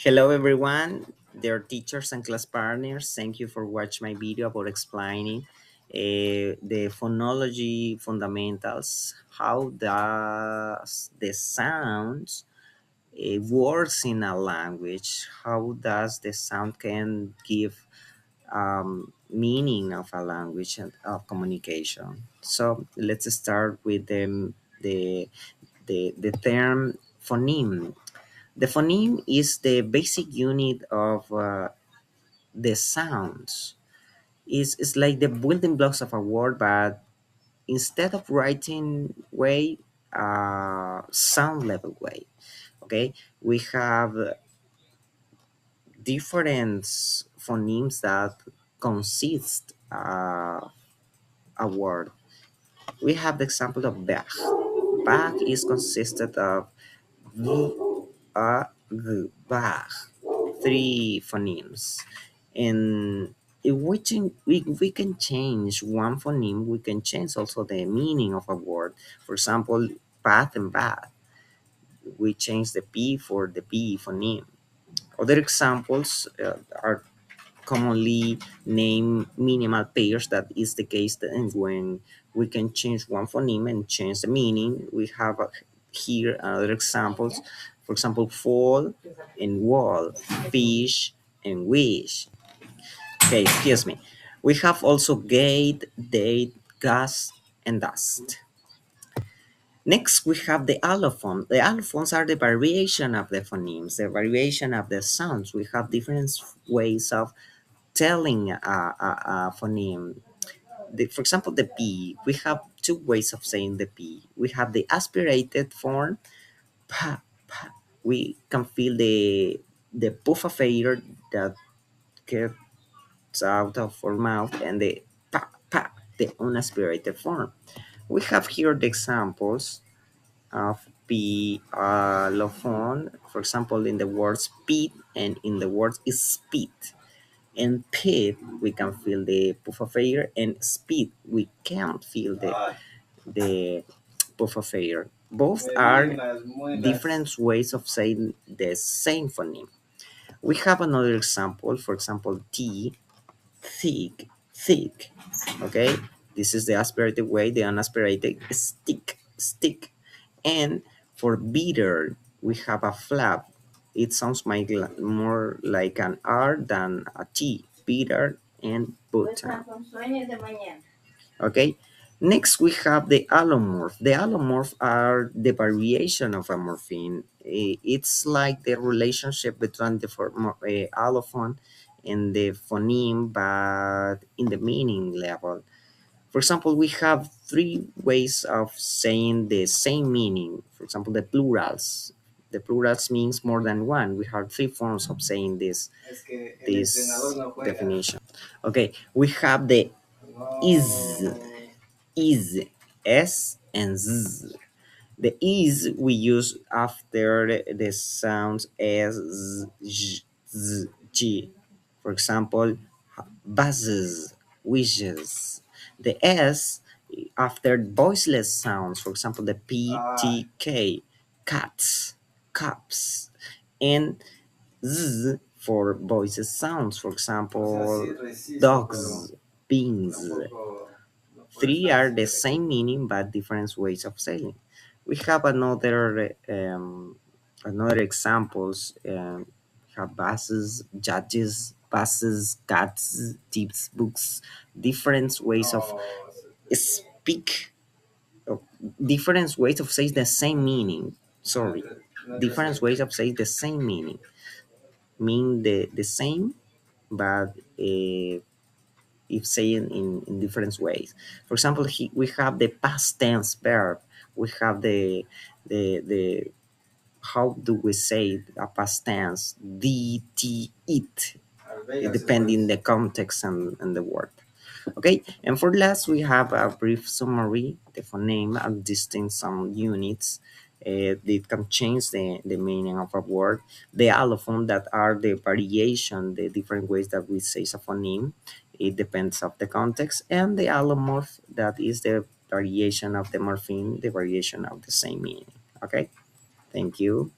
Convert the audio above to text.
Hello everyone, dear teachers and class partners. Thank you for watching my video about explaining the phonology fundamentals. How does the sounds works in a language? How does the sound can give meaning of a language and of communication? So let's start with the term phoneme. The phoneme is the basic unit of the sounds. It's like the building blocks of a word, but instead of writing way, sound level way. Okay, we have different phonemes that consist a word. We have the example of bag. Bag is consisted of v, a, g, bag. Three phonemes. And if we can change one phoneme, we can change also the meaning of a word. For example, bath and bath, we change the p for the b phoneme. Other examples are commonly named minimal pairs. That is the case then when we can change one phoneme and change the meaning. We have here other examples. For example, fall and wall, fish and wish. Okay, excuse me. We have also gate, date, gas, and dust. Next, we have the allophone. The allophones are the variation of the phonemes, the variation of the sounds. We have different ways of telling a phoneme. For example, the P, we have two ways of saying the P. We have the aspirated form, pa, pa. We can feel the puff of air that gets out of our mouth, and the pa, pa, the unaspirated form. We have here the examples of P allophone, for example, in the word speed and in the word speed. And pit, we can feel the puff of air, and speed, we can't feel the puff of air. Both are different ways of saying the same phoneme. We have another example, for example, T, thick, thick. Okay, this is the aspirated way, the unaspirated, stick, stick. And for bitter, we have a flap. It sounds more like an R than a T. Bitter and butter. Okay. Next, we have the allomorph. The allomorph are the variation of a morpheme. It's like the relationship between the allophone and the phoneme, but in the meaning level. For example, we have three ways of saying the same meaning. For example, the plurals. The plurals means more than one. We have three forms of saying this definition. Okay, we have the is, s, and z. The is we use after the sounds s, z, z, g. For example, buzzes, wishes. The s after voiceless sounds. For example, the p, t, k, cats, cups, and z for voices sounds. For example, dogs, beans. Three are the same meaning but different ways of saying. We have another examples. We have buses, judges, buses, cats, tips, books. Different ways of speak. uh, Different ways of saying the same meaning. Sorry, different ways of saying the same meaning. Mean the same, but if saying in different ways. For example, we have the past tense verb. We have the how do we say a past tense? Did, it, depending the context and the word. Okay, and for last, we have a brief summary. The phoneme existing some units. It can change the meaning of a word. The allophone that are the variation, the different ways that we say a phoneme. It depends of the context, and the allomorph that is the variation of the morpheme, the variation of the same meaning. Okay, thank you.